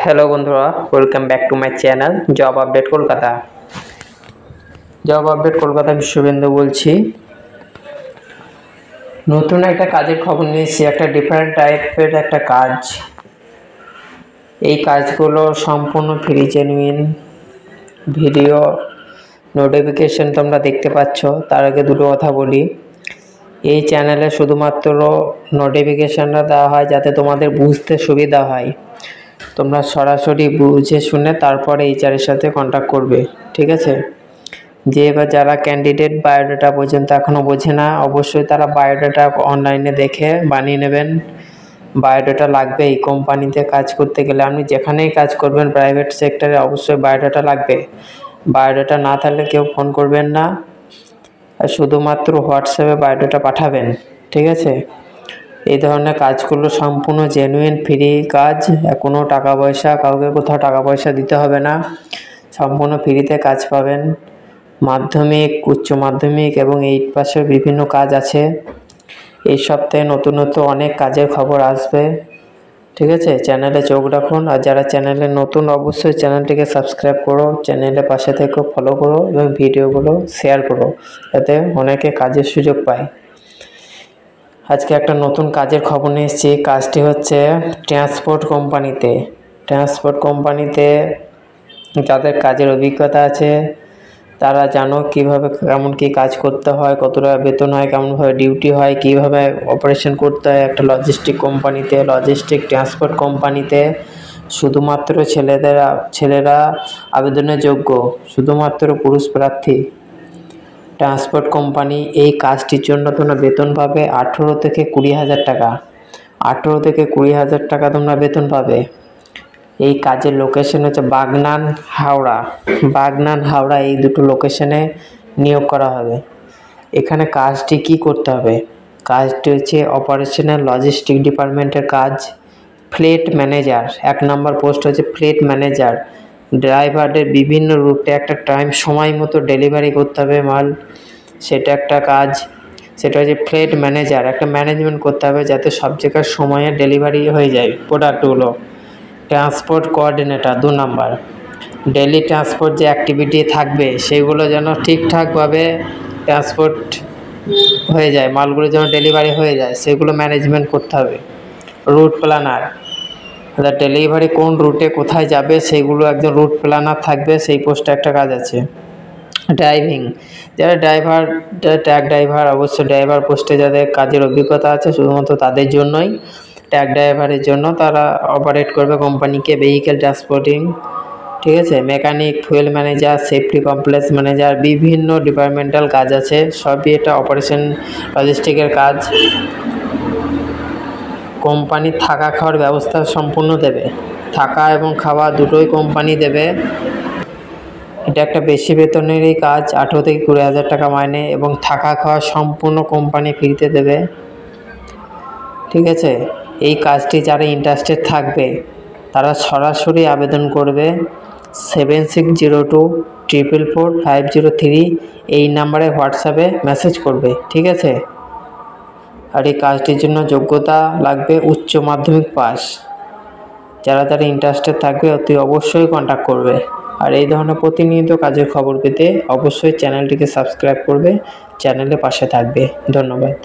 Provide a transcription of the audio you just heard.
Hello বন্ধুরা, welcome back to my channel job update Kolkata. Job update Kolkata Bishwabindu বলছি। নতুন একটা কাজের খবর নিয়েছি, একটা ডিফারেন্ট টাইপের একটা কাজ। এই কাজগুলো সম্পূর্ণ ফ্রি, জেনুইন। ভিডিও নোটিফিকেশন তোমরা দেখতে পাচ্ছ। তার আগে দুটো কথা বলি, এই চ্যানেলে শুধুমাত্র নোটিফিকেশনটা দেওয়া হয় যাতে তোমাদের বুঝতে সুবিধা হয়। তোমরা সরাসরি বুঝে শুনে তারপরে এইচআরের সাথে কন্ট্যাক্ট করবে, ঠিক আছে? বা যারা ক্যান্ডিডেট বায়োডাটা পর্যন্ত এখনও বোঝে না, অবশ্যই তারা বায়োডাটা অনলাইনে দেখে বানিয়ে নেবেন। বায়োডাটা লাগবে এই কোম্পানিতে কাজ করতে গেলে। আপনি যেখানেই কাজ করবেন প্রাইভেট সেক্টরে, অবশ্যই বায়োডাটা লাগবে। বায়োডাটা না থাকলে কেউ ফোন করবেন না, আর শুধুমাত্র হোয়াটসঅ্যাপে বায়োডাটা পাঠাবেন, ঠিক আছে? এই ধরনের কাজগুলো সম্পূর্ণ জেনুইন ফ্রি কাজ, কোনো টাকা পয়সা, কাউকে কোথাও টাকা পয়সা দিতে হবে না, সম্পূর্ণ ফ্রিতে কাজ পাবেন। মাধ্যমিক, উচ্চ মাধ্যমিক এবং 8 পাসের বিভিন্ন কাজ আছে। এই সপ্তাহে নতুন অনেক কাজের খবর আসবে, ঠিক আছে? চ্যানেলে চোখ রাখুন, আর যারা চ্যানেলে নতুন অবশ্যই চ্যানেলটিকে সাবস্ক্রাইব করো, চ্যানেলের পাশে থেকে ফলো করো এবং ভিডিওগুলো শেয়ার করো যাতে অনেকে কাজের সুযোগ পায়। আজকে একটা নতুন কাজের খবর নিয়ে এসেছি। কাজটি হচ্ছে ট্রান্সপোর্ট কোম্পানিতে যাদের কাজের অভিজ্ঞতা আছে তারা জানো কিভাবে কেমন কি কাজ করতে হয়, কতটা বেতন হয়, কেমনভাবে ডিউটি হয়, কিভাবে অপারেশন করতে হয় একটা লজিস্টিক ট্রান্সপোর্ট কোম্পানিতে। শুধুমাত্র ছেলেরা আবেদনের যোগ্য, শুধুমাত্র পুরুষ প্রার্থী। ট্রান্সপোর্ট কোম্পানি এই কাজটির জন্য তোমরা বেতন পাবে 18 থেকে 20,000 টাকা। 18 থেকে 20,000 টাকা তোমরা বেতন পাবে। এই কাজের লোকেশন হচ্ছে বাগনান হাওড়া, এই দুটো লোকেশনে নিয়োগ করা হবে। এখানে কাজটি কি করতে হবে? কাজটি হচ্ছে অপারেশনাল লজিস্টিক ডিপার্টমেন্টের কাজ। ফ্লেট ম্যানেজার, 1 নম্বর পোস্ট হচ্ছে ফ্লেট ম্যানেজার। ড্রাইভারদের বিভিন্ন রুটে একটা সময় মতো ডেলিভারি করতে হবে মাল, সেটা একটা কাজ। সেটা হচ্ছে ফ্লেট ম্যানেজার, একটা ম্যানেজমেন্ট করতে হবে যাতে সব জায়গায় সময়ে ডেলিভারি হয়ে যায় প্রোডাক্টগুলো। ট্রান্সপোর্ট কোঅর্ডিনেটর 2 নম্বর, ডেলি ট্রান্সপোর্ট যে অ্যাক্টিভিটি থাকবে সেগুলো যেন ঠিকঠাকভাবে ট্রান্সপোর্ট হয়ে যায়, মালগুলো যেন ডেলিভারি হয়ে যায় সেগুলো ম্যানেজমেন্ট করতে হবে। রুট প্ল্যানার, ডেলিভারি কোন রুটে কোথায় যাবে সেগুলো একজন রুট প্ল্যানার থাকবে, সেই পোস্টে একটা কাজ আছে। ড্রাইভিং, যারা ট্রাক ড্রাইভার, অবশ্যই ড্রাইভার পোস্টে যাদের কাজের অভিজ্ঞতা আছে শুধুমাত্র তাদের জন্যই। ট্রাক ড্রাইভারের জন্য তারা অপারেট করবে কোম্পানিকে ভেহিকেল ট্রান্সপোর্টিং, ঠিক আছে? Mechanic, fuel manager, safety complex manager, বিভিন্ন ডিপার্টমেন্টাল কাজ আছে, সবই এটা অপারেশন লজিস্টিকের কাজ। কোম্পানি থাকা খাওয়ার ব্যবস্থা সম্পূর্ণ দেবে, থাকা এবং খাওয়া দুটোই কোম্পানি দেবে। এটা একটা বেশি বেতনেরই কাজ, 18 থেকে 20,000 টাকা মাইনে, এবং থাকা খাওয়া সম্পূর্ণ কোম্পানি ফ্রিতে দেবে, ঠিক আছে? এই কাজটি যারা ইন্টারেস্টেড থাকবে তারা সরাসরি আবেদন করবে 7602444503 এই নাম্বারে হোয়াটসঅ্যাপে মেসেজ করবে, ঠিক আছে? আর এই কাজটির জন্য যোগ্যতা লাগবে উচ্চ মাধ্যমিক পাস। যারা ইন্টারেস্টেড থাকবে অতি অবশ্যই কন্ট্যাক্ট করবে। আর এই ধরনের প্রতিনিয়ত কাজের খবর পেতে অবশ্যই চ্যানেলটিকে সাবস্ক্রাইব করবে, চ্যানেলের পাশে থাকবে। ধন্যবাদ।